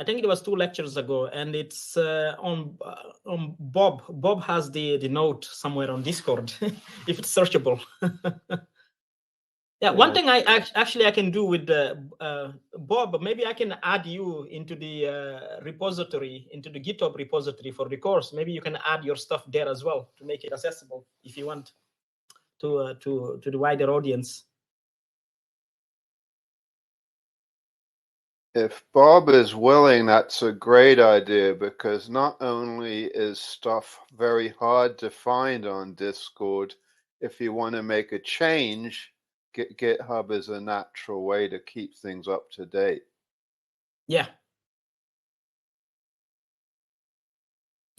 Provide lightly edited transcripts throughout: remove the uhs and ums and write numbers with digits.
I think it was 2 lectures ago, and it's on Bob. Bob has the note somewhere on Discord, if it's searchable. Yeah, one thing I actually can do with Bob, maybe I can add you into the repository, into the GitHub repository for the course. Maybe you can add your stuff there as well to make it accessible if you want to the wider audience. If Bob is willing, that's a great idea, because not only is stuff very hard to find on Discord, if you want to make a change, GitHub is a natural way to keep things up to date. Yeah.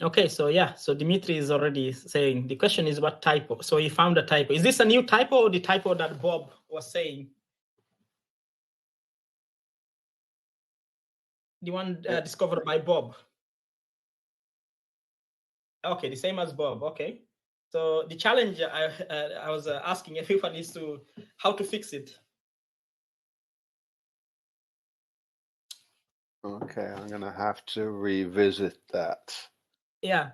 Okay, so yeah, so Dimitri is already saying the question is what typo. So he found a typo. Is this a new typo or the typo that Bob was saying? The one discovered by Bob. Okay, the same as Bob. Okay. So the challenge I was asking everyone is how to fix it. Okay, I'm going to have to revisit that. Yeah.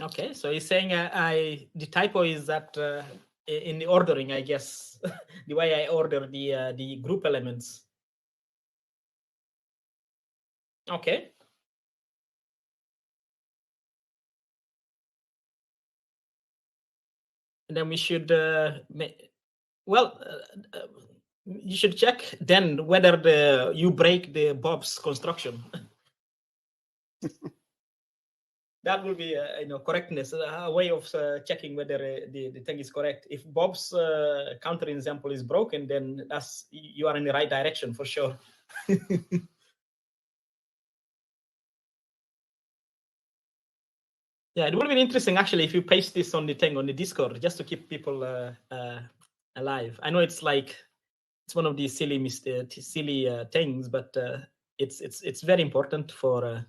Okay, so he's saying the typo is that in the ordering, I guess, the way I order the group elements. Okay. And then we should, you should check then whether you break the Bob's construction. That will be correctness, a way of checking whether the thing is correct. If Bob's counterexample is broken, then you are in the right direction for sure. Yeah, it would be interesting actually if you paste this on the thing on the Discord, just to keep people alive. I know it's like it's one of these silly things, but it's very important for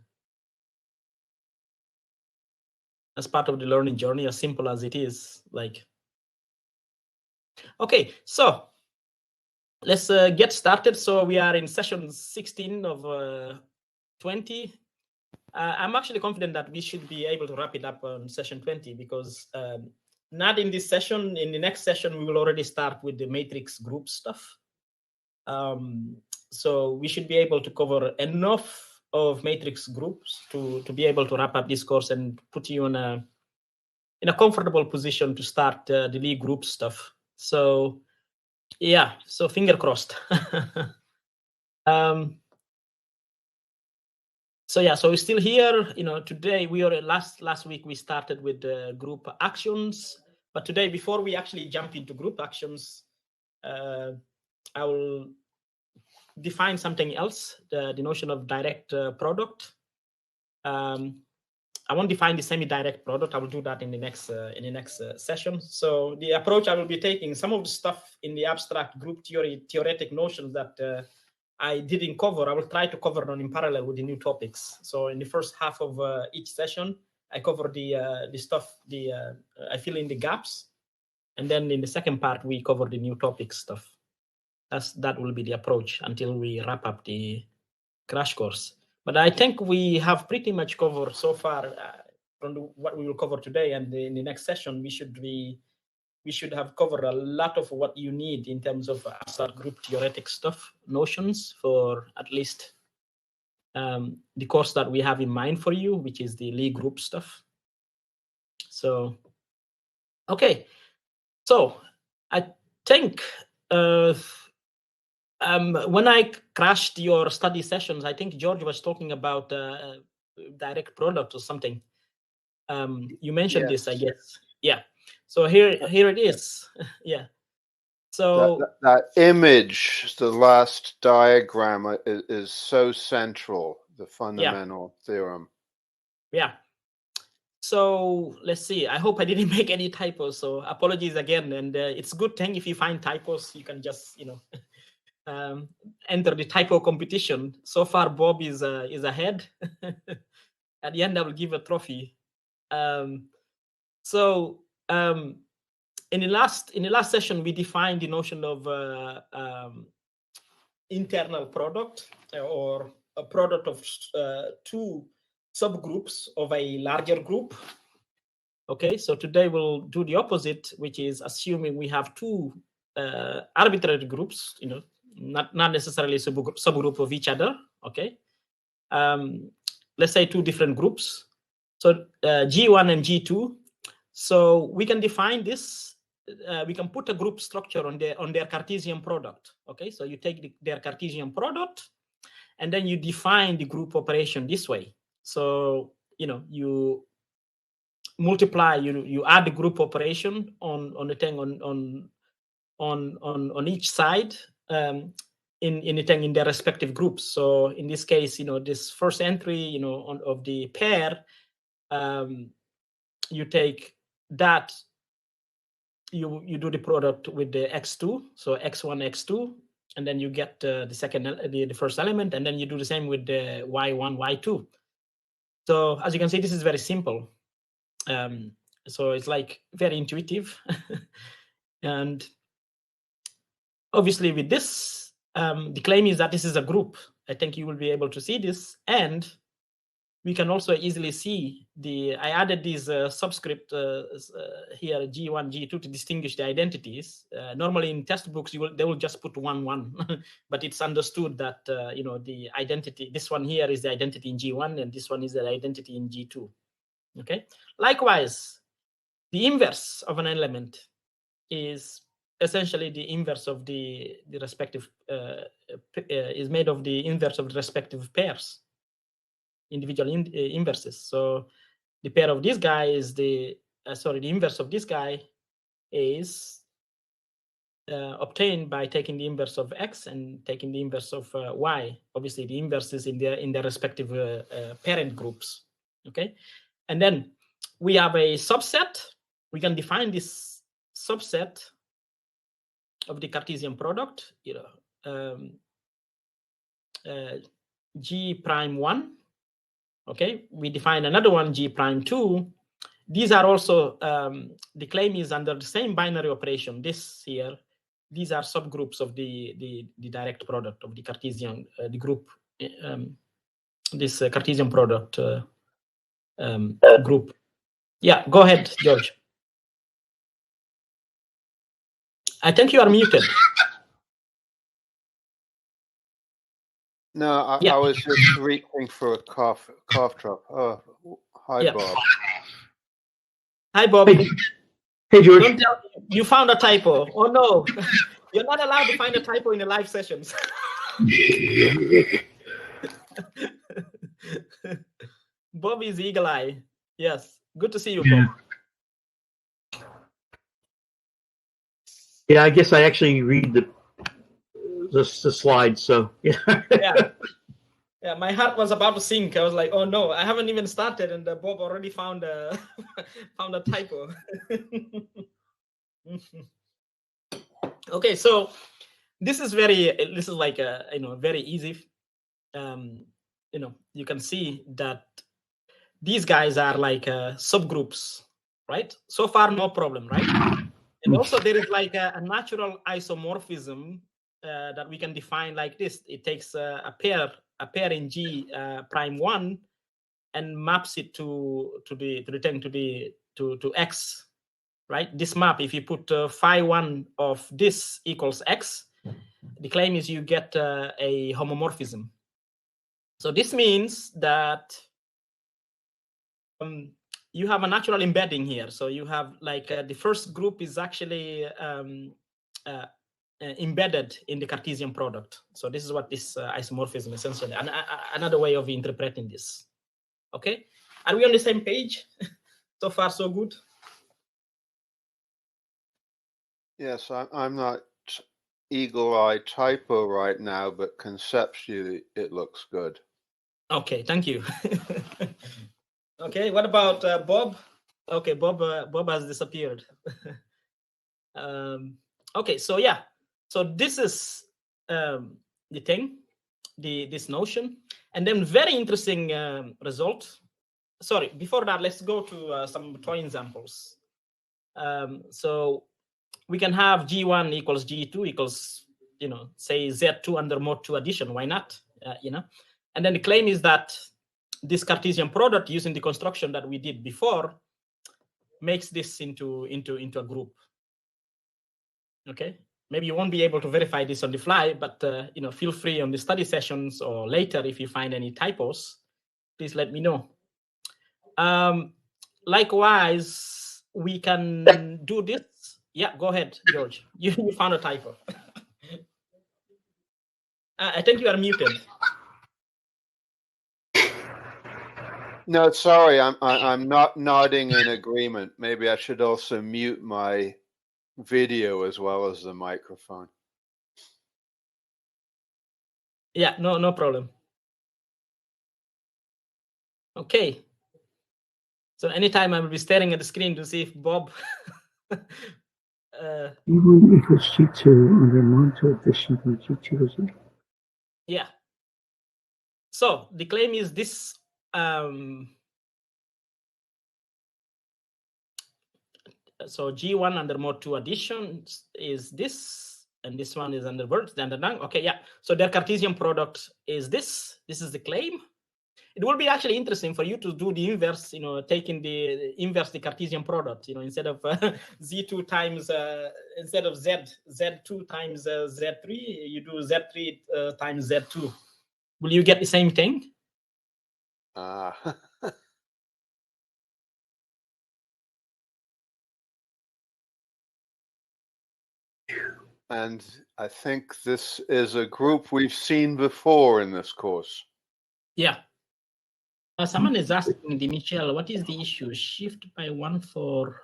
as part of the learning journey, as simple as it is. Like, okay, so let's get started. So we are in session 16 of 20. I'm actually confident that we should be able to wrap it up on session 20, because not in this session, in the next session, we will already start with the matrix group stuff. So we should be able to cover enough of matrix groups to be able to wrap up this course and put you in a comfortable position to start the Lie group stuff. So yeah, so finger crossed. So yeah, so we're still here. Today we are last week we started with the group actions, but today, before we actually jump into group actions, I will define something else, the notion of direct product. I won't define the semi-direct product. I will do that in the next session. So the approach I will be taking, some of the stuff in the abstract group theoretic notions that I didn't cover, I will try to cover them in parallel with the new topics. So in the first half of each session, I cover the stuff, I fill in the gaps, and then in the second part we cover the new topic stuff. That will be the approach until we wrap up the crash course. But I think we have pretty much covered so far from what we will cover today, and in the next session we should have covered a lot of what you need in terms of abstract group theoretic stuff, notions for at least the course that we have in mind for you, which is the Lie group stuff. So, okay. So I think when I crashed your study sessions, I think George was talking about direct product or something. You mentioned this, I guess. Yeah. So here it is. Yeah. So that image, the last diagram, is so central, the fundamental theorem. Yeah. So let's see. I hope I didn't make any typos. So apologies again. And it's a good thing if you find typos, you can just enter the typo competition. So far, Bob is ahead. At the end, I will give a trophy. in the last session, we defined the notion of internal product, or a product of two subgroups of a larger group. Okay, so today we'll do the opposite, which is assuming we have two arbitrary groups, not necessarily subgroup of each other. Okay, let's say two different groups. So G1 and G2. So we can define this. We can put a group structure on their Cartesian product. Okay, so you take their Cartesian product, and then you define the group operation this way. So you multiply, you add the group operation on the thing on each side in their respective groups. So in this case, this first entry, of the pair, you take that, you do the product with the x2, so x1, x2, and then you get the first element, and then you do the same with the y1, y2. So as you can see, this is very simple. So it's like very intuitive. And obviously with this, the claim is that this is a group. I think you will be able to see this, and we can also easily see I added these subscript here, G1, G2, to distinguish the identities. Normally in textbooks, they will just put 1, 1, but it's understood that the identity, this one here is the identity in G1, and this one is the identity in G2. Okay. Likewise, the inverse of an element is essentially the inverse of the respective is made of the inverse of the respective pairs, individual inverses. So the pair of this guy is the inverse of this guy is obtained by taking the inverse of x and taking the inverse of y. Obviously, the inverses in their respective parent groups. Okay, and then we have a subset. We can define this subset of the Cartesian product, G prime 1. Okay, we define another one, G prime 2. These are also, the claim is under the same binary operation. This here, these are subgroups of the direct product of the Cartesian, the group, this Cartesian product group. Yeah, go ahead, George. I think you are muted. No, I was just reaching for a cough drop. Oh, hi, Bob. Hi, Bob. Hey, George. Don't tell me you found a typo. Oh, no. You're not allowed to find a typo in the live sessions. Bob is eagle eye. Yes. Good to see you, Bob. Yeah, I guess I actually read the slides, so yeah. Yeah, my heart was about to sink. I was like, oh no, I haven't even started, and Bob already found a typo. Okay, so this is like very easy. You can see that these guys are like subgroups, right? So far, no problem, right? And also there is like a natural isomorphism that we can define like this. It takes a pair in G prime 1 and maps it to X, right? This map, if you put phi 1 of this equals X, the claim is you get a homomorphism. So this means that you have a natural embedding here. So you have like the first group is actually embedded in the Cartesian product. So this is what this isomorphism essentially, another way of interpreting this. Okay, are we on the same page? So far, so good. Yes, I'm not eagle-eye typo right now, but conceptually it looks good. Okay, thank you. Okay, what about Bob? Okay, Bob has disappeared. Okay, so yeah, so this is the thing, this notion, and then very interesting result. Sorry, before that, let's go to some toy examples. So we can have G1 equals G2 equals, say Z2 under mode 2 addition. Why not? And then the claim is that this Cartesian product using the construction that we did before makes this into a group. Okay, maybe you won't be able to verify this on the fly, but feel free on the study sessions or later if you find any typos, please let me know. Likewise, we can do this. Yeah, go ahead, George. You found a typo. I think you are muted. No, sorry, I'm not nodding in agreement. Maybe I should also mute my video as well as the microphone. Yeah, no problem. Okay. So anytime I will be staring at the screen to see if Bob. Even if it's G2 under mode 2 addition from G2, is it? Yeah. So the claim is this. So G1 under mode 2 addition is this, and this one is under word standard nang. Okay, yeah. So their Cartesian product is this. This is the claim. It will be actually interesting for you to do the inverse, taking the inverse the Cartesian product, instead of Z2 times, instead of Z2 times Z3, you do Z3 times Z2. Will you get the same thing? And I think this is a group we've seen before in this course. Yeah. Someone is asking the Michelle, what is the issue? Shift by 1 for.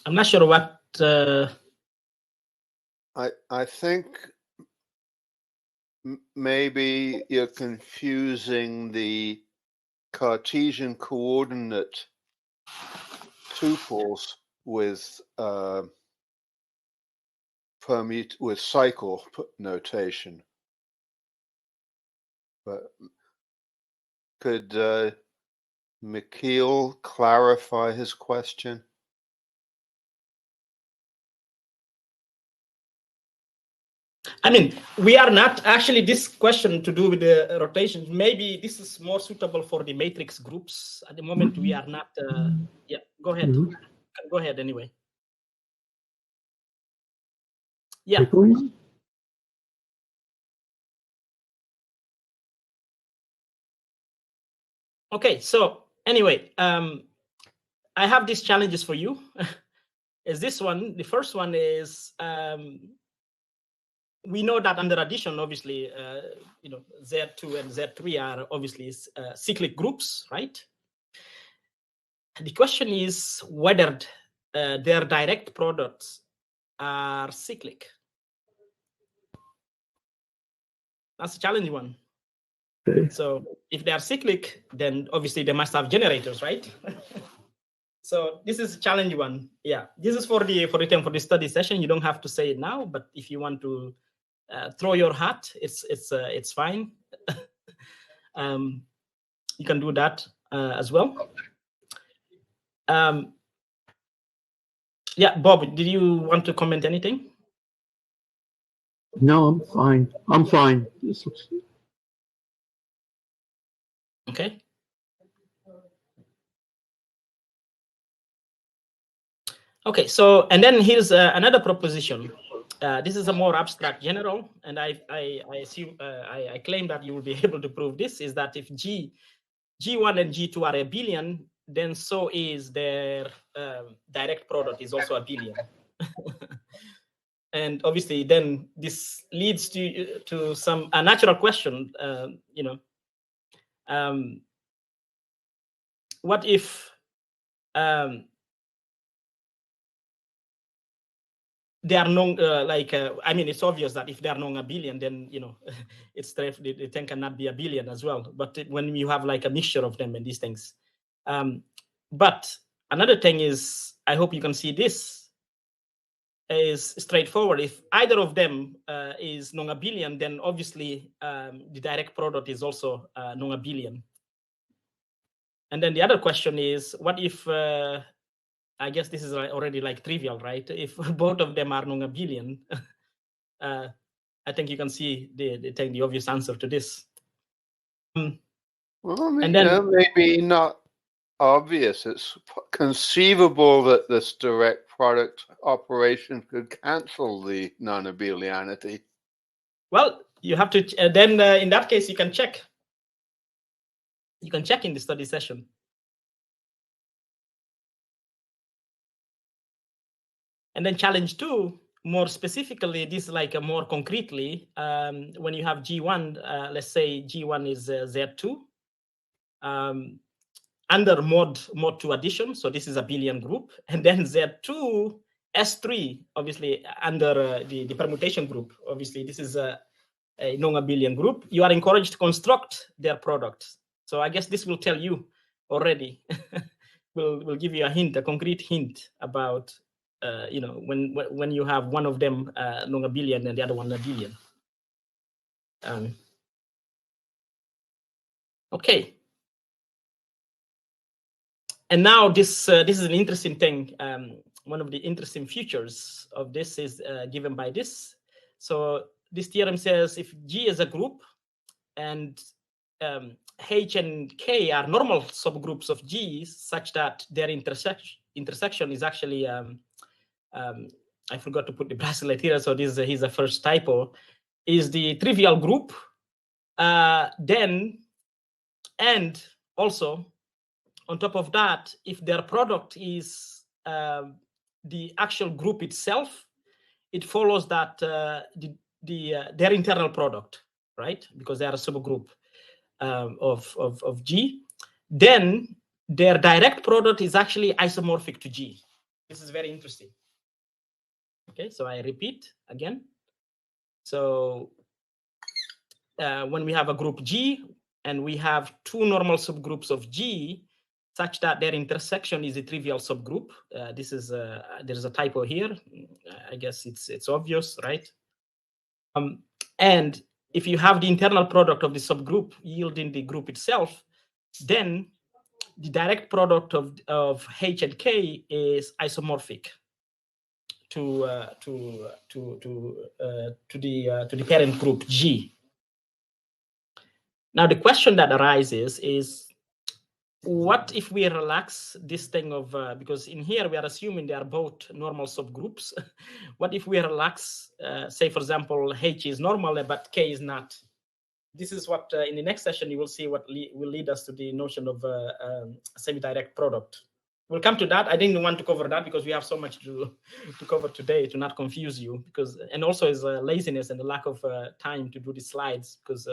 I'm not sure what. I think maybe you're confusing the Cartesian coordinate tuples with with cycle notation. But could Mikhail clarify his question? I mean, we are not actually this question to do with the rotation. Maybe this is more suitable for the matrix groups. At the moment, we are not. Yeah, go ahead. Go ahead anyway. Yeah. Okay, so anyway, I have these challenges for you. Is this one? The first one is we know that under addition, obviously, Z2 and Z3 are obviously cyclic groups, right? The question is whether their direct products are cyclic. That's a challenging one. Okay. So if they are cyclic, then obviously they must have generators, right? So this is a challenging one. Yeah, this is for the study session. You don't have to say it now, but if you want to throw your hat, it's fine. You can do that as well. Yeah, Bob, did you want to comment anything? No, I'm fine. I'm fine. Okay. Okay, so, and then here's another proposition. This is a more abstract general, and I assume, I claim that you will be able to prove this, is that if G1 and G2 are abelian, then so is their direct product is also abelian. And obviously, then this leads to a natural question, what if they are non I mean, it's obvious that if they are non-abelian, then it's the thing cannot be abelian as well. But when you have like a mixture of them and these things, but another thing is, I hope you can see this. is straightforward. If either of them is non-abelian, then obviously the direct product is also non-abelian. And then the other question is, what if, I guess this is already like trivial, right? If both of them are non-abelian, I think you can see the obvious answer to this. Well, And then maybe not obvious. It's conceivable that this direct product operation could cancel the non-abelianity. well, you have to then in that case you can check. You can check in the study session. And then challenge 2, more specifically, this is like more concretely, when you have G1, let's say G1 is Z2 under mod 2 addition. So this is abelian group. And then Z2 S3, obviously under the permutation group. Obviously, this is a non-abelian group. You are encouraged to construct their products. So I guess this will tell you already, will give you a hint, a concrete hint about when you have one of them non-abelian and the other one abelian. Okay. And now this is an interesting thing. One of the interesting features of this is given by this. So this theorem says if G is a group and H and K are normal subgroups of G such that their intersection is actually I forgot to put the bracelet here, so this is a first typo, is the trivial group, then, and also on top of that, if their product is the actual group itself, it follows that their internal product, right? Because they are a subgroup of G, then their direct product is actually isomorphic to G. This is very interesting. Okay, so I repeat again. So when we have a group G and we have two normal subgroups of G such that their intersection is a trivial subgroup, this is there's a typo here. I guess it's obvious, right? And if you have the internal product of the subgroup yielding the group itself, then the direct product of H and K is isomorphic to the parent group G. Now the question that arises is, what if we relax this thing of because in here we are assuming they are both normal subgroups. What if we relax, say for example, H is normal but K is not? This is what in the next session you will see what will lead us to the notion of semi-direct product. We'll come to that. I didn't want to cover that because we have so much to cover today to not confuse you, because and also is laziness and the lack of time to do the slides, because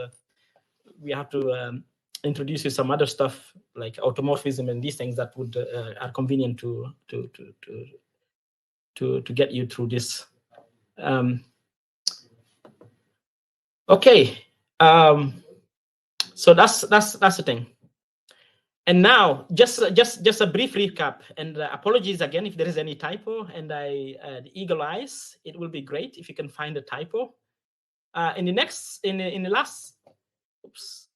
we have to introduce you some other stuff like automorphism and these things that would are convenient to get you through this. Okay, so that's the thing. And now just a brief recap, and apologies again if there is any typo, and the eagle eyes, it will be great if you can find a typo in the last oops.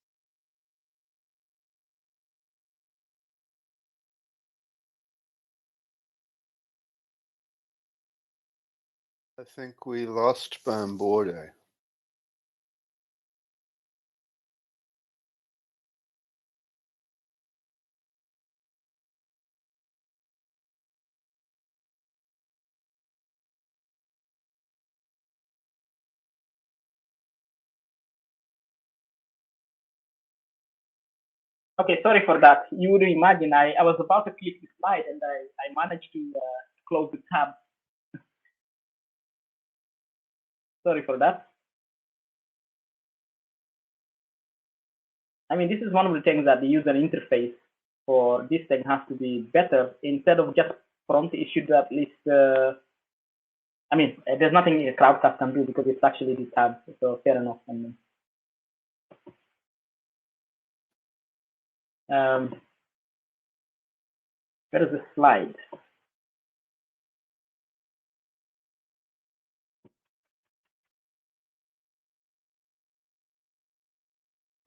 I think we lost Bamborde. Okay, sorry for that. You would imagine I was about to click the slide and I managed to close the tab. Sorry for that. I mean, this is one of the things that the user interface for this thing has to be better. Instead of just prompt, it should at least, I mean, there's nothing a Crowdcast can do because it's actually the tab, so fair enough. Where is the slide?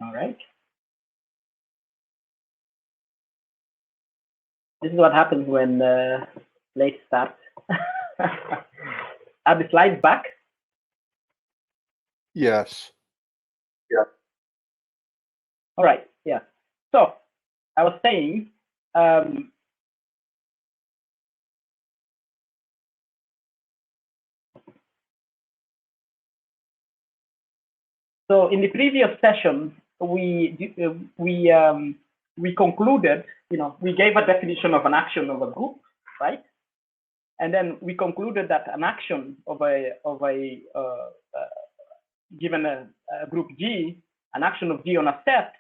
All right. This is what happens when late start. Are the slides back? Yes. All right. Yeah. So I was saying, so in the previous session, we concluded, we gave a definition of an action of a group, right? And then we concluded that an action of a given a group G, an action of G on a set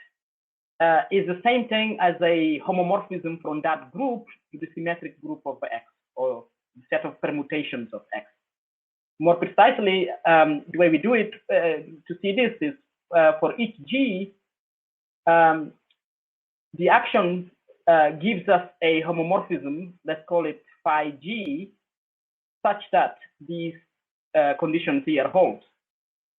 is the same thing as a homomorphism from that group to the symmetric group of X, or the set of permutations of X. More precisely, the way we do it to see this is for each G, the action gives us a homomorphism, let's call it phi G, such that these conditions here hold.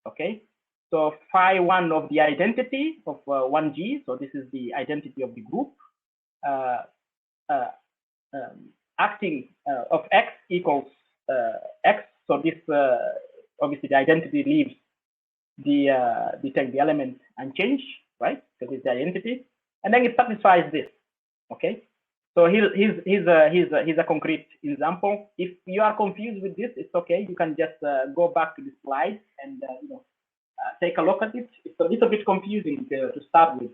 Okay, so phi 1 of the identity of 1G, so this is the identity of the group, acting of X equals X. So this obviously the identity leaves the element unchanged, right? Because it's the identity, and then it satisfies this. Okay, so here's a concrete example. If you are confused with this, it's okay. You can just go back to the slide and take a look at it. It's a little bit confusing to start with,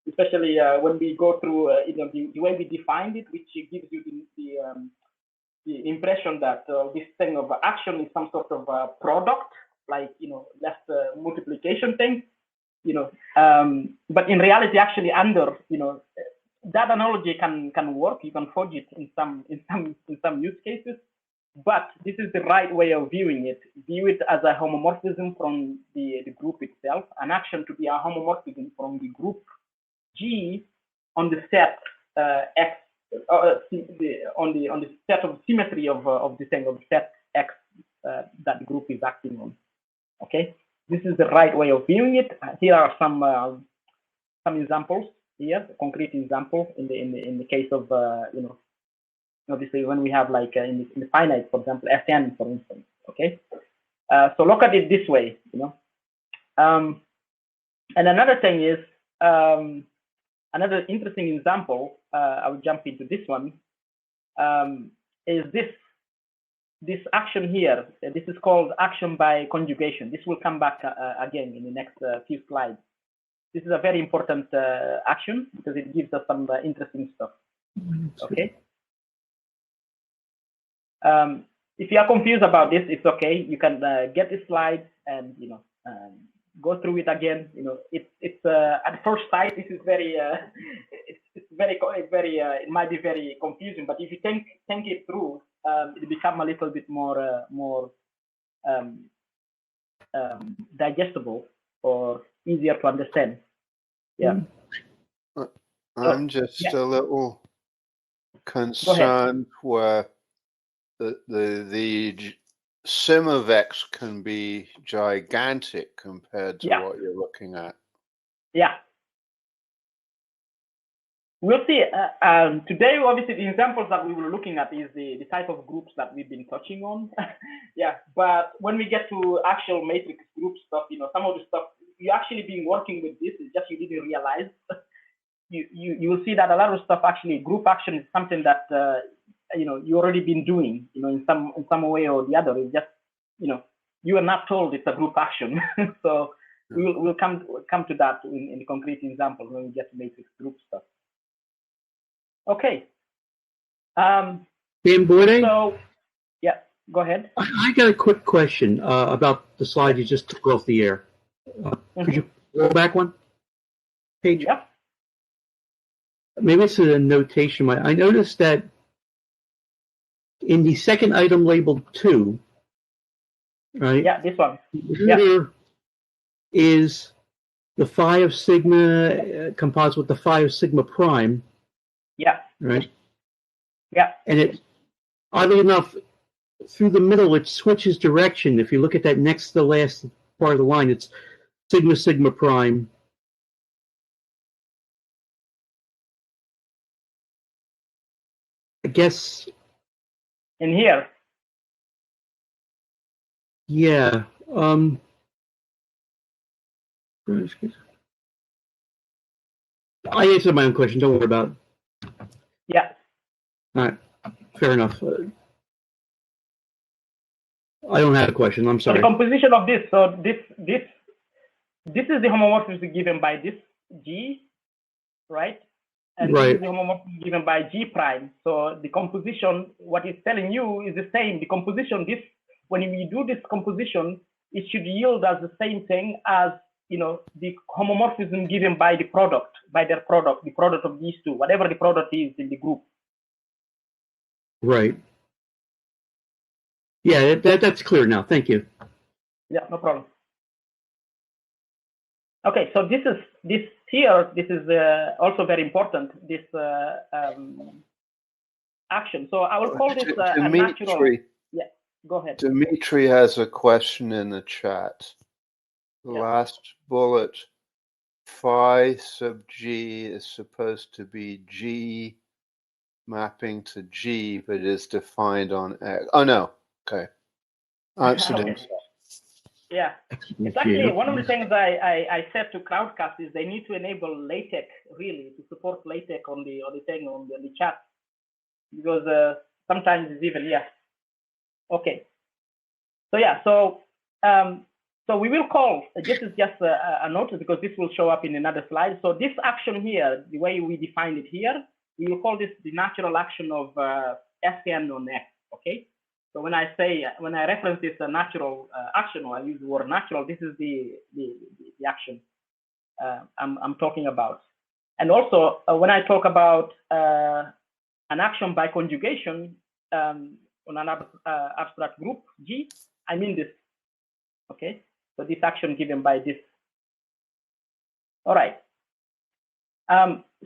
especially when we go through the way we defined it, which gives you the impression that this thing of action is some sort of product, like less multiplication thing, but in reality, actually, under that analogy can work. You can forge it in some use cases, but this is the right way of viewing it. View it as a homomorphism from the group itself, an action to be a homomorphism from the group G on the set X, on the set of symmetry of the thing of set X that the group is acting on. Okay, this is the right way of viewing it. Here are some examples. Here, a concrete example in the case of obviously when we have like in the finite, for example, Fn, for instance. Okay, so look at it this way, and another thing is another interesting example. I will jump into this one. Is this action here? This is called action by conjugation. This will come back again in the next few slides. This is a very important action because it gives us some interesting stuff. Okay. If you are confused about this, it's okay. You can get the slide and go through it again. It's at first sight this is very it might be very confusing, but if you think it through, it become a little bit more digestible or easier to understand. Yeah. I'm just a little concerned where the sim of X can be gigantic compared to what you're looking at. Yeah. We'll see. Today, obviously, the examples that we were looking at is the type of groups that we've been touching on. Yeah, but when we get to actual matrix group stuff, some of the stuff you actually been working with this, it's just you didn't realize. You will see that a lot of stuff actually group action is something that you already been doing, in some way or the other. It's just you are not told it's a group action. So we'll come to that in the concrete example when we get to matrix group stuff. Okay. Dan Boyde? So, yeah, go ahead. I got a quick question about the slide you just took off the air. Could you roll back one page? Yeah. Maybe it's a notation. I noticed that in the second item labeled 2, right? Yeah, this one. Here is the phi of sigma composite with the phi of sigma prime. Yeah. Right? Yeah. And it, oddly enough, through the middle, it switches direction. If you look at that next to the last part of the line, it's sigma sigma prime, guess. In here. Yeah. I answered my own question. Don't worry about it. Yeah. All right. Fair enough. I don't have a question. I'm So sorry. the composition of this. So this is the homomorphism given by this G, right? And Right. this is the homomorphism given by G prime. So the composition, what it's telling you is the same. The composition, this, when we do this composition, it should yield as the same thing as, you know, the homomorphism given by the product, by their product, the product of these two, whatever the product is in the group. Right. Yeah, that's clear now. Thank you. Yeah, no problem. Okay, so this is also very important, this action. So I will call this a natural. Yeah, go ahead. Dimitri has a question in the chat. The last bullet, phi sub G is supposed to be G mapping to G, but is defined on X. Oh, no. Okay. Answered himself. Yeah, it's actually one of the things I said to Crowdcast is they need to enable LaTeX, really, to support LaTeX on the chat, because sometimes it's even Okay. So yeah, so we will call. This is just a note because this will show up in another slide. So this action here, the way we define it here, we will call this the natural action of Sn on X. Okay. So when I reference this natural action, or I use the word natural, this is the action I'm talking about. And also when I talk about an action by conjugation on an abstract group G, I mean this. Okay, so this action given by this. All right.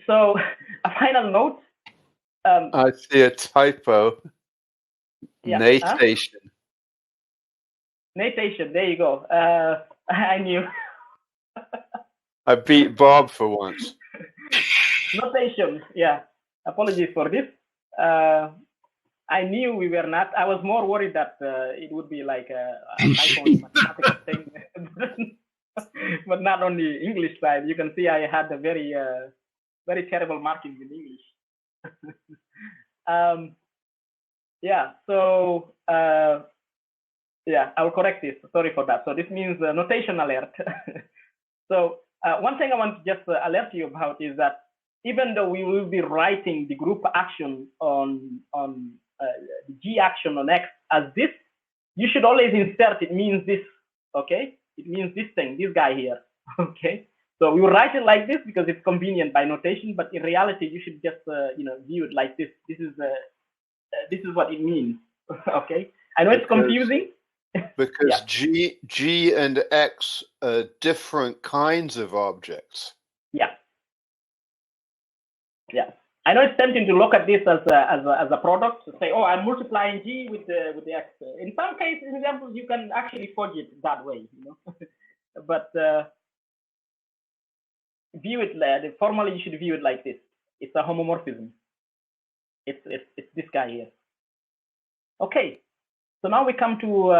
So a final note. I see a typo. Yeah. Natation. Natation. There you go. I knew. I beat Bob for once. Notation. Yeah. Apologies for this. I knew we were not. I was more worried that it would be like a typo mathematical thing, but not on the English side. You can see I had a very terrible marking in English. Yeah. So yeah, I will correct this. Sorry for that. So this means notation alert. So one thing I want to just alert you about is that even though we will be writing the group action on the G action on X as this, you should always insert it means this. Okay, it means this thing, this guy here. Okay, so we will write it like this because it's convenient by notation, but in reality you should just view it like this. This is what it means. Okay, I know it's confusing. Because G and X are different kinds of objects. Yeah. Yeah. I know it's tempting to look at this as a product, to say, oh, I'm multiplying G with the X. In some cases, examples, you can actually forge it that way, but view it formally. You should view it like this. It's a homomorphism. It's this guy here. Okay. So now we come to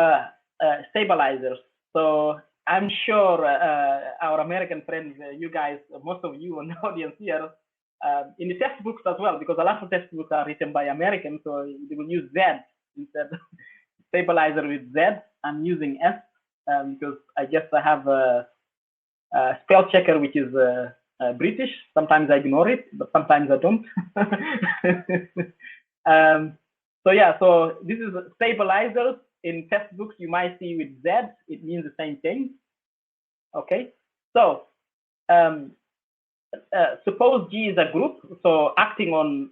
stabilizers. So I'm sure our American friends, you guys, most of you on the audience here, in the textbooks as well, because a lot of textbooks are written by Americans, so they will use Z instead. Stabilizer with Z. I'm using S because I have a spell checker which is British. Sometimes I ignore it, but sometimes I don't. So yeah, so this is stabilizers. In textbooks, you might see with Z, it means the same thing. Okay, so suppose G is a group, so acting on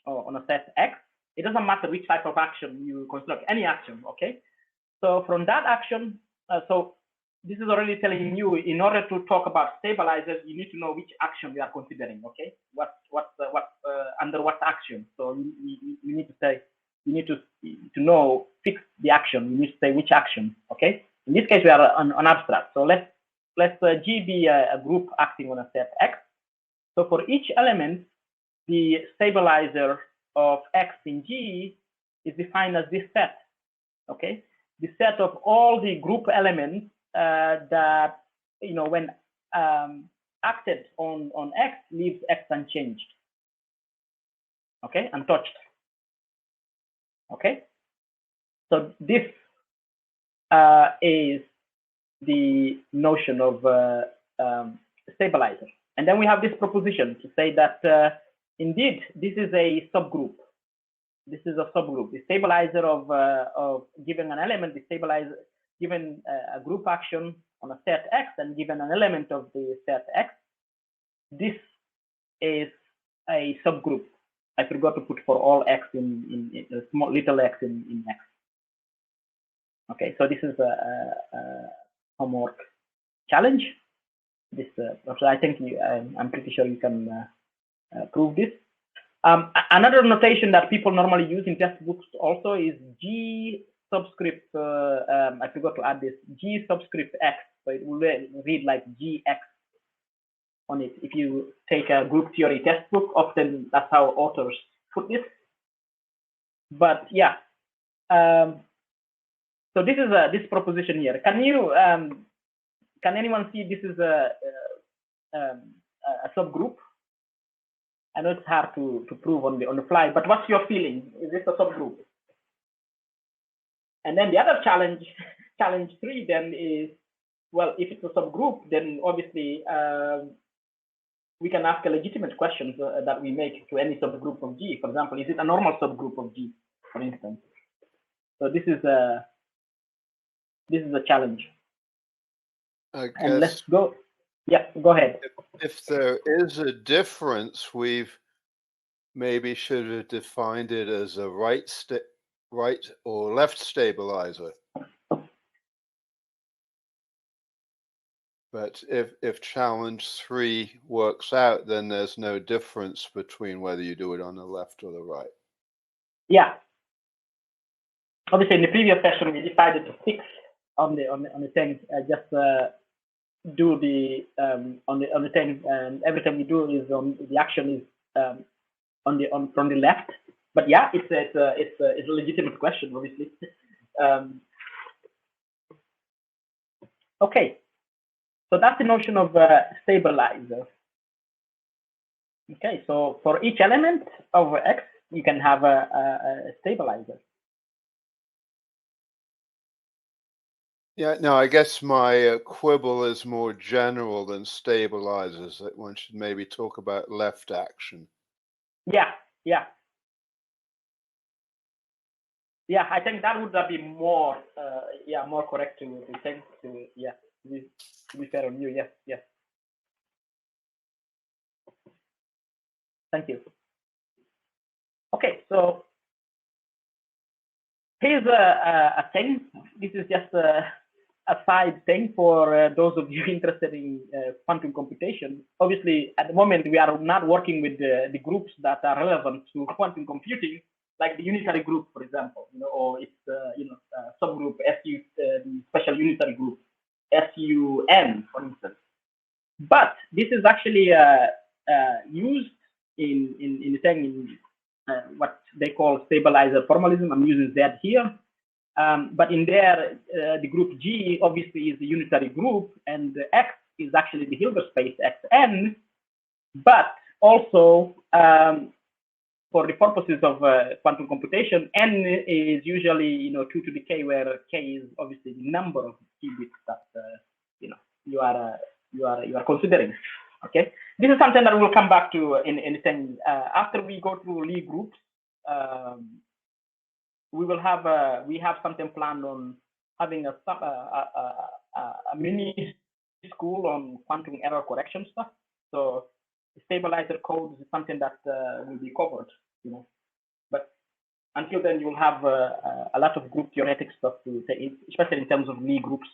a set X. It doesn't matter which type of action you construct, any action. Okay, so from that action, so this is already telling you, in order to talk about stabilizers, you need to know which action we are considering. Okay, under what action? So you need to say, you need to know, fix the action. You need to say which action. Okay. In this case, we are on abstract. So let's G be a group acting on a set X. So for each element, the stabilizer of X in G is defined as this set. Okay, the set of all the group elements that, when acted on X, leaves X unchanged. Okay, untouched. Okay, so this is the notion of stabilizer. And then we have this proposition to say that indeed this is a subgroup. This is a subgroup. The stabilizer of given an element, the stabilizer given a group action on a set X and given an element of the set X, this is a subgroup. I forgot to put for all X in small little x in X. Okay, so this is a homework challenge. This, I think I'm pretty sure you can prove this. Another notation that people normally use in textbooks also is G subscript. I forgot to add this, G subscript X. So it will read like GX on it. If you take a group theory textbook, often that's how authors put this. But yeah, so this is this proposition here. Can anyone see this is a subgroup? I know it's hard to prove on the fly, but what's your feeling? Is this a subgroup? And then the other challenge 3 then is, well, if it's a subgroup, then obviously we can ask a legitimate questions that we make to any subgroup of G. For example, is it a normal subgroup of G, for instance? So this is a challenge. I guess, and let's go. Yeah, go ahead. If there is a difference, we've maybe should have defined it as a right or left stabilizer. But if challenge 3 works out, then there's no difference between whether you do it on the left or the right. Yeah. Obviously, in the previous session, we decided to fix on the thing. Just do the on the thing, and every time we do is the action is from the left. But yeah, it's a legitimate question, obviously. Okay. So that's the notion of stabilizer. Okay, so for each element of X, you can have a stabilizer. Yeah, no, I guess my quibble is more general than stabilizers, that one should maybe talk about left action. Yeah. I think that would be more, more correct to think to be fair on you. Yes. Thank you. Okay, so here's a thing. This is just a side thing for those of you interested in quantum computation. Obviously, at the moment, we are not working with the groups that are relevant to quantum computing, like the unitary group, for example, or it's subgroup SU, the special unitary group SUN, for instance. But this is actually used in the thing in what they call stabilizer formalism. I'm using Z here. But in there, the group G obviously is the unitary group, and the X is actually the Hilbert space Xn. But also, for the purposes of quantum computation, N is usually 2 to the K, where K is obviously the number of qubits that you are considering. Okay, this is something that we'll come back to in after we go through Lie groups. We have something planned on having a mini school on quantum error correction stuff. So stabilizer codes is something that will be covered, But until then, you'll have a lot of group theoretic stuff to take, especially in terms of Lie groups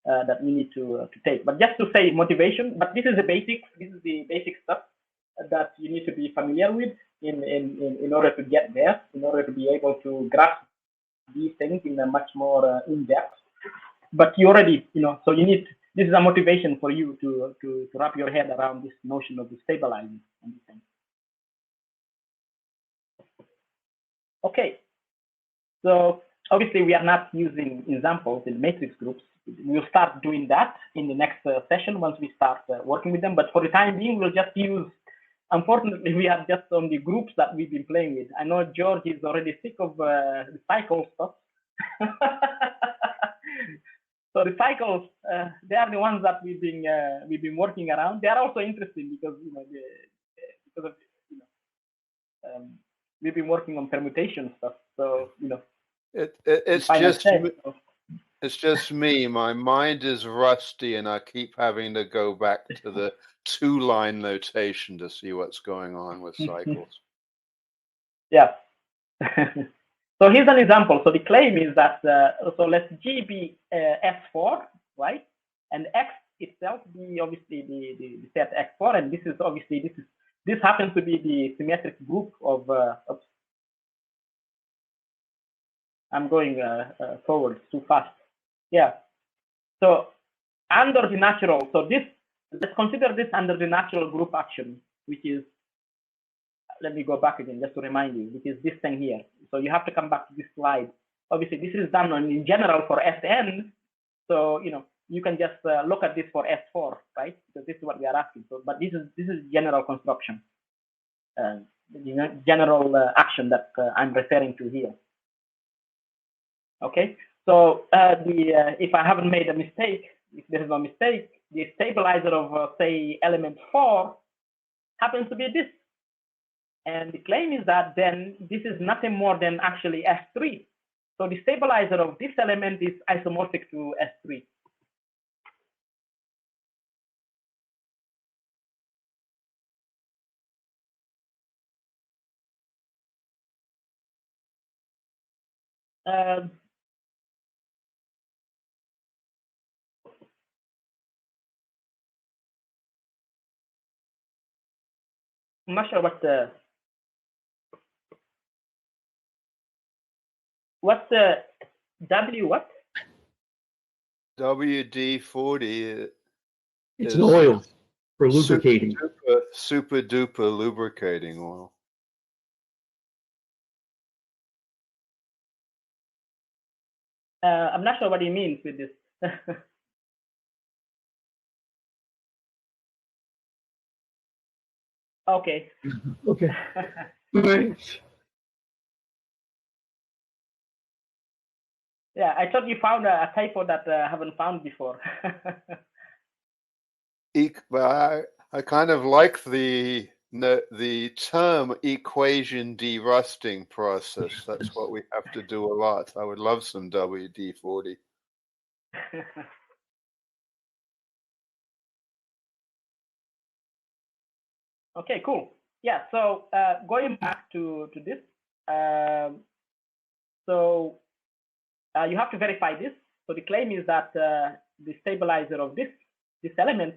that we need to take. But just to say motivation, but this is the basic. This is the basic stuff that you need to be familiar with in order to get there, in order to be able to grasp these things in a much more in-depth. But you already, so you need, this is a motivation for you to wrap your head around this notion of the stabilizing and these things. Okay, so obviously we are not using examples in matrix groups. We'll start doing that in the next session once we start working with them. But for the time being, we'll just use, unfortunately, we are just on the groups that we've been playing with. I know George is already sick of the cycle stuff. So the cycles, they are the ones that we've been working around. They are also interesting because we've been working on permutation stuff. So it's just me. My mind is rusty, and I keep having to go back to the 2-line notation to see what's going on with cycles. Yeah. So here's an example. So the claim is that, so let's G be S4, right? And X itself be obviously the set X4, and this is obviously, this happens to be the symmetric group of, I'm going forward too fast. Yeah. So under the natural, so this, let's consider this under the natural group action, which is, let me go back again just to remind you, which is this thing here. So you have to come back to this slide. Obviously, this is done in general for Sn. So you can just look at this for S4, right? Because this is what we are asking. So, but this is general construction, general action that I'm referring to here. Okay. So if I haven't made a mistake, if there is no mistake, the stabilizer of say element 4 happens to be this. And the claim is that then this is nothing more than actually S3. So the stabilizer of this element is isomorphic to S3. I'm not sure what what's the W what? WD-40 It's an oil for lubricating. Super duper lubricating oil. I'm not sure what he means with this. Okay. Okay. Right. Yeah, I thought you found a typo that I haven't found before. I kind of like the term equation derusting process. That's what we have to do a lot. I would love some WD-40. Okay, cool. Yeah, so going back to this, so you have to verify this. So the claim is that the stabilizer of this element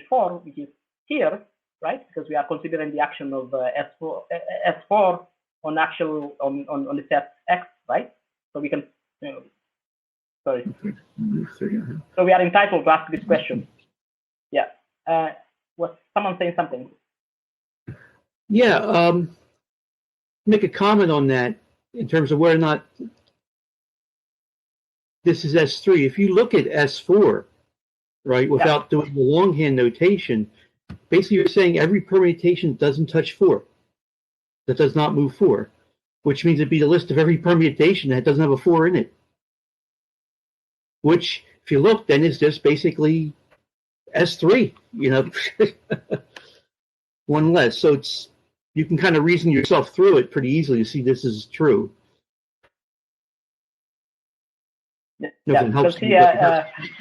4, which is here, right? Because we are considering the action of S4 on the set X, right? So we can, sorry. So we are entitled to ask this question. Yeah. Was someone saying something? Yeah. Make a comment on that in terms of whether or not this is S3. If you look at S4, right, without doing the longhand notation, basically you're saying every permutation doesn't touch 4. That does not move 4, which means it'd be the list of every permutation that doesn't have a 4 in it. Which, if you look, then is just basically S3, one less. So you can kind of reason yourself through it pretty easily to see this is true. Yeah, because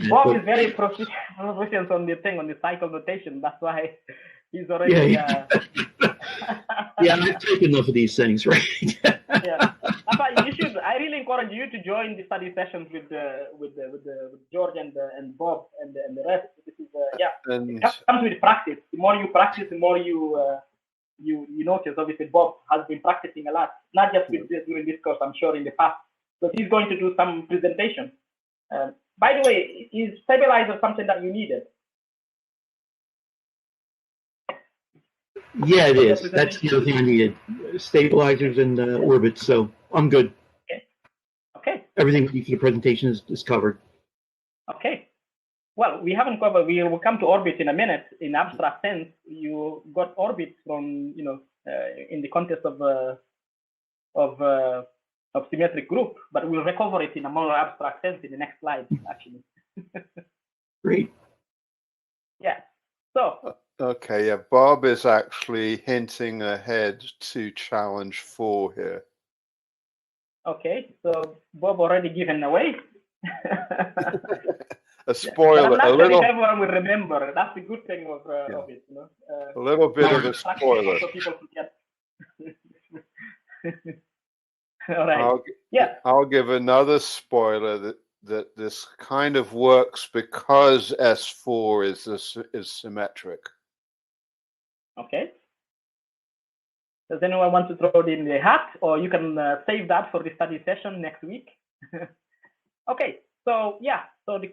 Bob is very proficient on the thing, on the cycle notation. That's why he's already. Yeah, I've taken enough of these things, right? Yeah, you should. I really encourage you to join the study sessions with George and Bob and the rest. This is it comes with practice. The more you practice, the more you notice. Obviously, Bob has been practicing a lot, not just during this course. I'm sure in the past. So he's going to do some presentation. By the way, is Stabiliser something that you needed? Yeah, it is. That's the other thing I needed. Stabilizers and orbits, so I'm good. Okay. Everything for the presentation is covered. Okay. Well, we haven't covered. We will come to orbits in a minute. In abstract sense, you got orbits from in the context of symmetric group, but we'll recover it in a more abstract sense in the next slide, actually. Great. Yeah. So. Okay. Yeah. Bob is actually hinting ahead to challenge 4 here. Okay. So Bob already given away. A spoiler. But I'm not a little. sure if everyone will remember. That's the good thing of it, you know. A little bit of a spoiler. So people forget. All right. I'll give another spoiler that this kind of works because S4 is symmetric. Okay. Does anyone want to throw it in the hat, or you can save that for the study session next week? Okay. So yeah. So the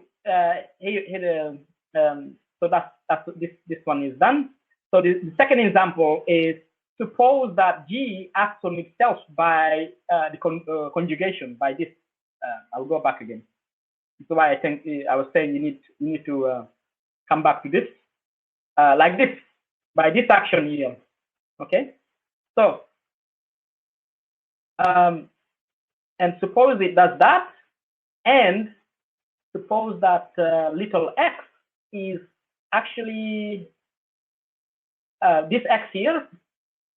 so that's this one is done. So the second example is, suppose that G acts on itself by the conjugation by this. I'll go back again. That's why I think I was saying you need to come back to this like this, by this action here. Okay. So and suppose it does that, and suppose that little x is actually this x here.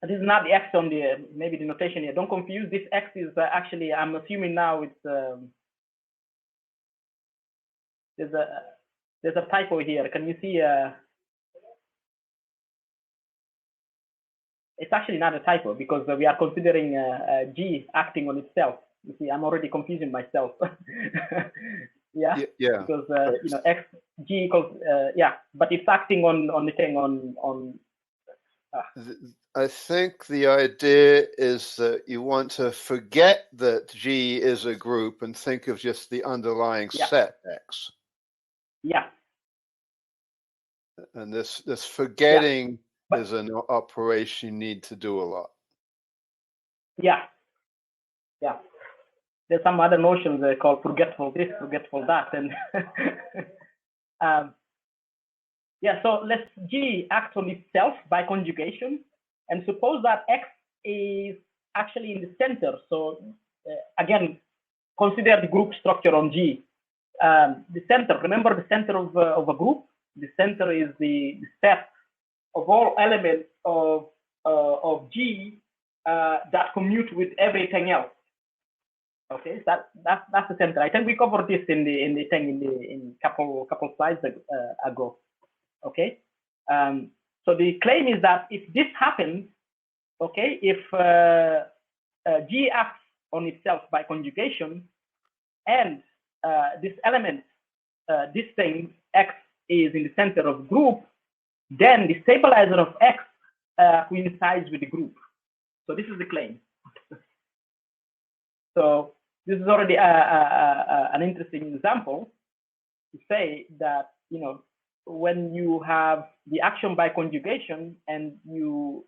This is not the x on the, maybe the notation here. Don't confuse. This x is actually, I'm assuming now it's there's a typo here. Can you see? It's actually not a typo, because we are considering G acting on itself. You see, I'm already confusing myself. Yeah. Because x G equals but it's acting on the thing on. I think the idea is that you want to forget that G is a group and think of just the underlying set X. Yeah. And this forgetting is an operation you need to do a lot. Yeah. Yeah. There's some other notions called forgetful this, forgetful that, and so let's G act on itself by conjugation, and suppose that X is actually in the center. So again, consider the group structure on G. The center, remember the center of a group? The center is the set of all elements of G that commute with everything else. Okay, that's the center. I think we covered this in couple slides ago. Okay, so the claim is that if this happens, okay, if G acts on itself by conjugation, and this element, this thing X is in the center of group, then the stabilizer of X coincides with the group. So this is the claim. So this is already an interesting example to say that, when you have the action by conjugation and you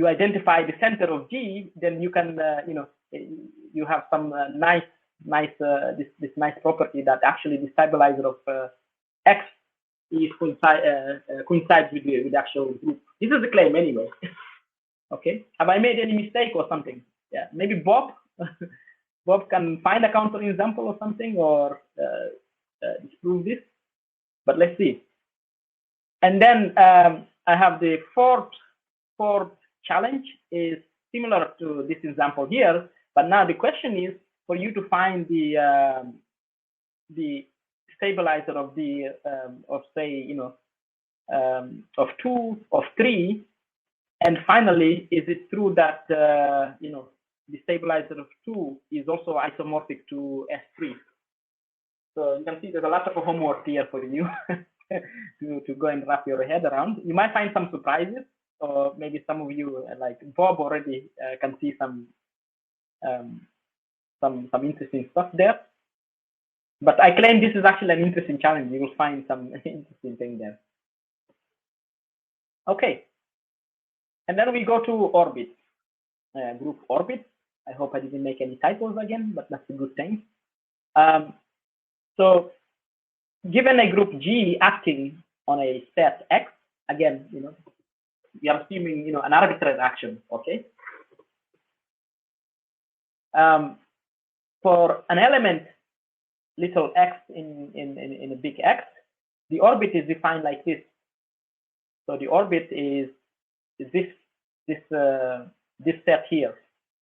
identify the center of G, then you can you have some nice this nice property that actually the stabilizer of X is coincides with the actual group. This is the claim anyway. Okay, have I made any mistake or something? Yeah, maybe Bob can find a counter example or something, or disprove this, but let's see. And then I have the fourth challenge, is similar to this example here, but now the question is for you to find the stabilizer of the of say of 2, of 3, and finally, is it true that the stabilizer of 2 is also isomorphic to S3? So you can see there's a lot of homework here for you to go and wrap your head around. You might find some surprises, or maybe some of you, like Bob, already can see some interesting stuff there. But I claim this is actually an interesting challenge. You will find some interesting thing there. Okay. And then we go to orbit, group orbit. I hope I didn't make any typos again, but that's a good thing. So given a group G acting on a set X, again, we are assuming, an arbitrary action, okay? For an element little x in a big X, the orbit is defined like this. So the orbit is this set here,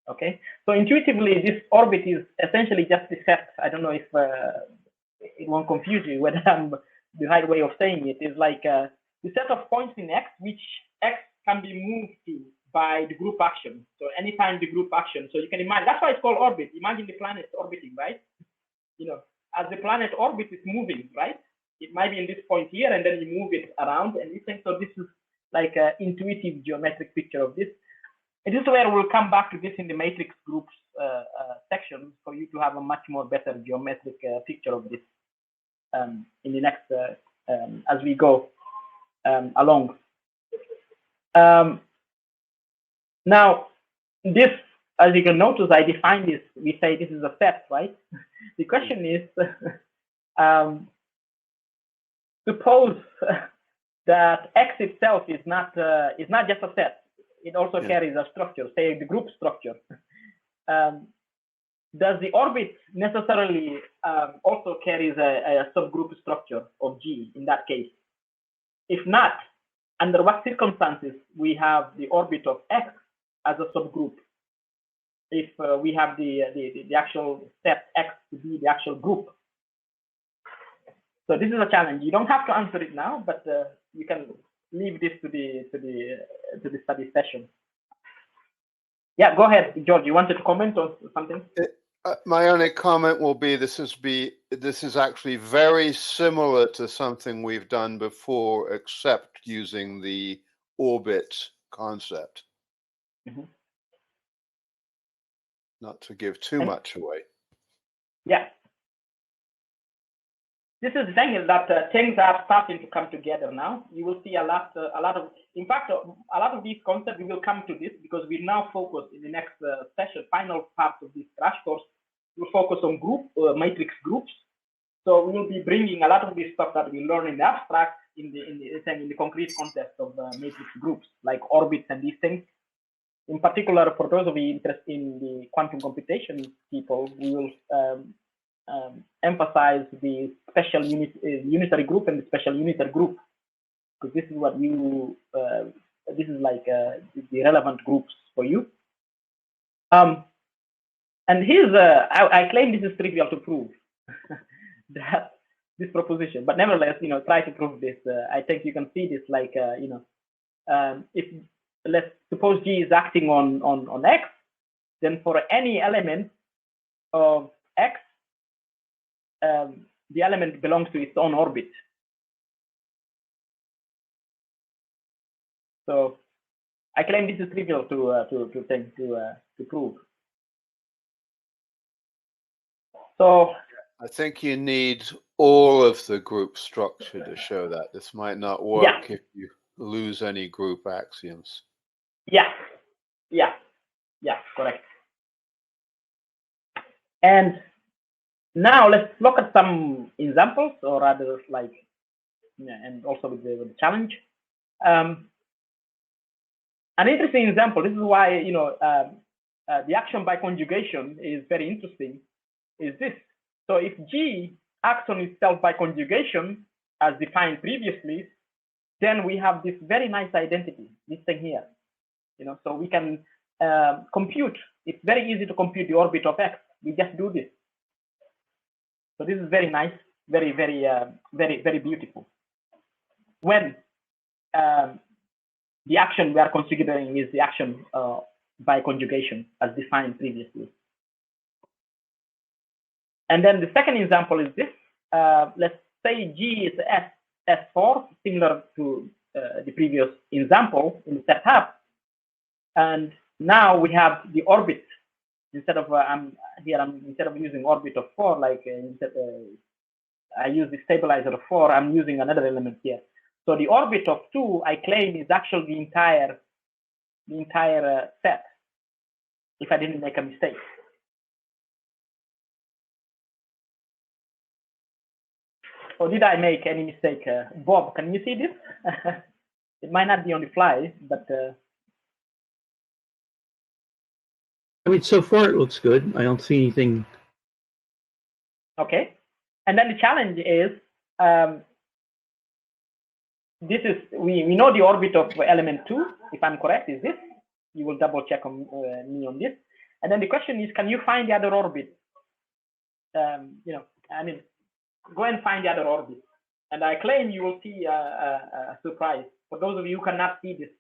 okay? So intuitively, this orbit is essentially just the set. I don't know if it won't confuse you whether I'm the right way of saying it. Is like the set of points in X, which X can be moved to by the group action. So anytime the group action, so you can imagine, that's why it's called orbit. Imagine the planet orbiting, right? As the planet orbit is moving, right? It might be in this point here, and then you move it around and this thing. So this is like an intuitive geometric picture of this. And this is where we'll come back to this in the matrix groups section for you to have a much more better geometric picture of this in the next, as we go along. Now, this, as you can notice, I define this, we say this is a set, right? The question is, suppose that X itself is not just a set. It also carries a structure, say the group structure. Does the orbit necessarily also carries a subgroup structure of G in that case? If not, under what circumstances we have the orbit of X as a subgroup? If we have the actual set X to be the actual group. So this is a challenge. You don't have to answer it now, but you can leave this to the study session. Yeah, go ahead, George. You wanted to comment on something? My only comment will be this is actually very similar to something we've done before, except using the orbit concept. Mm-hmm. Not to give too much away. Yeah. This is the thing is that things are starting to come together now. You will see a lot of, in fact, a lot of these concepts, we will come to this because we now focus in the next session, final part of this crash course, we'll focus on matrix groups. So we will be bringing a lot of this stuff that we learn in the abstract in the concrete context of matrix groups, like orbits and these things. In particular, for those of you interested in the quantum computation people, we will emphasize the special unitary group and the special unitary group, because this is what this is like the relevant groups for you. And here's, I claim this is trivial to prove that this proposition, but nevertheless, try to prove this. I think you can see this like, if let's suppose G is acting on X, then for any element of X, the element belongs to its own orbit. So I claim this is trivial to prove. So I think you need all of the group structure to show that. This might not work if you lose any group axioms. Yeah, correct. And now let's look at some examples, or rather, like, and also with the challenge. An interesting example. This is why the action by conjugation is very interesting. Is this? So if G acts on itself by conjugation, as defined previously, then we have this very nice identity. This thing here, so we can compute. It's very easy to compute the orbit of X. We just do this. So this is very nice, very, very, very beautiful. When the action we are considering is the action by conjugation as defined previously. And then the second example is this. Let's say G is S4, similar to the previous example in the setup. And now we have the orbit. Instead of instead of using orbit of 4, like I use the stabilizer of 4, I'm using another element here. So the orbit of 2, I claim, is actually the entire set, if I didn't make a mistake. Or did I make any mistake? Bob, can you see this? It might not be on the fly, but... I mean, so far it looks good. I don't see anything. Okay. And then the challenge is, this is, we know the orbit of element 2, if I'm correct, is this. You will double check on me on this. And then the question is, can you find the other orbit? You know, I mean, go and find the other orbit. And I claim you will see a surprise. For those of you who cannot see this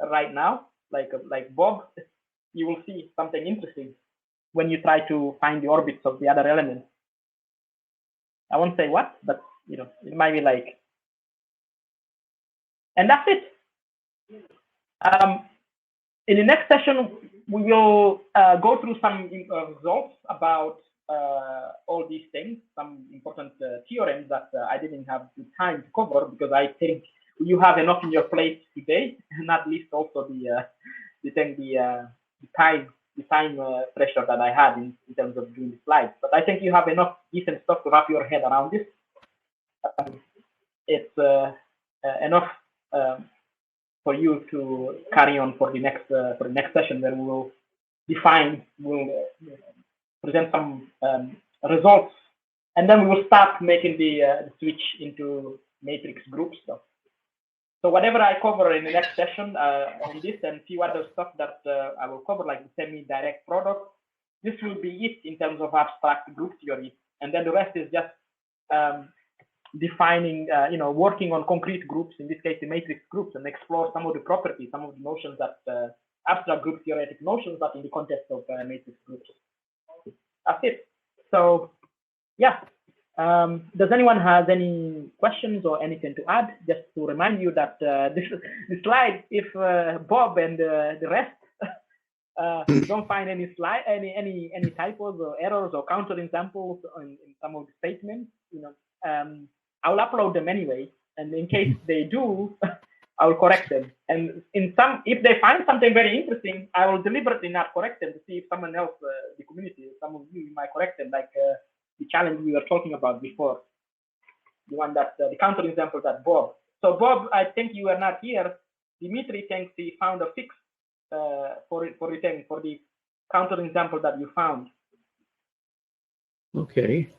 right now, like Bob, you will see something interesting when you try to find the orbits of the other elements. I won't say what, but you know, it might be like, and that's it. In the next session, we will go through some results about all these things, some important theorems that I didn't have the time to cover because I think you have enough in your plate today, not least also the time pressure that I had in terms of doing the slides. But I think you have enough decent stuff to wrap your head around this. It's enough for you to carry on for the next session, where we will present some results, and then we will start making the switch into matrix group stuff. So whatever I cover in the next session on this and few other stuff that I will cover, like the semi-direct product, this will be it in terms of abstract group theory. And then the rest is just defining, you know, working on concrete groups, in this case, the matrix groups, and explore some of the properties, some of the notions that abstract group theoretic notions, but in the context of matrix groups. That's it. So, yeah. Does anyone have any questions or anything to add? Just to remind you that this slide, if Bob and the rest don't find any typos or errors or counterexamples in some of the statements, you know, I'll upload them anyway, and in case they do, I will correct them. And if they find something very interesting, I will deliberately not correct them to see if someone else, the community, some of you might correct them, like the challenge we were talking about before, the one that the counterexample that Bob. So Bob, I think you are not here. Dimitri thinks he found a fix for the counterexample that you found. Okay.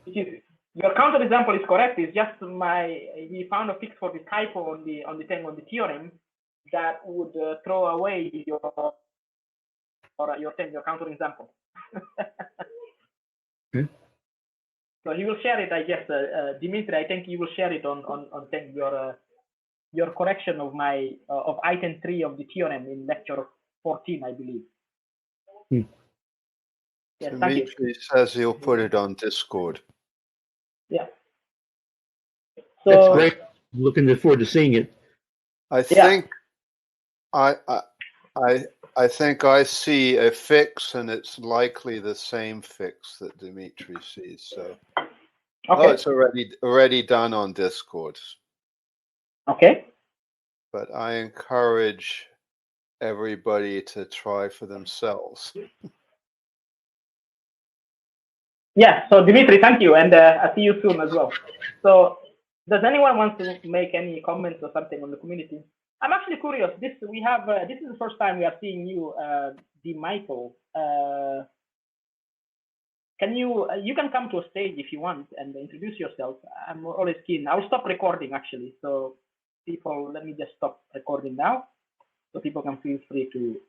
Your counterexample is correct. It's just he found a fix for the typo on the theorem that would throw away your counterexample. Okay. So he will share it, I guess. Dimitri, I think he will share it on your correction of of item 3 of the theorem in lecture 14, I believe. Yes, Dimitri says he'll put it on Discord. Yeah. So that's So great. Looking forward to seeing it. I think I think I see a fix, and it's likely the same fix that Dimitri sees. So, okay. it's already done on Discord. Okay. But I encourage everybody to try for themselves. Yeah. So Dimitri, thank you, and I'll see you soon as well. So, does anyone want to make any comments or something on the community? I'm actually curious. This is the first time we are seeing you, Michael. You can come to a stage if you want and introduce yourself. I'm always keen. I'll stop recording actually. So people, let me just stop recording now, so people can feel free to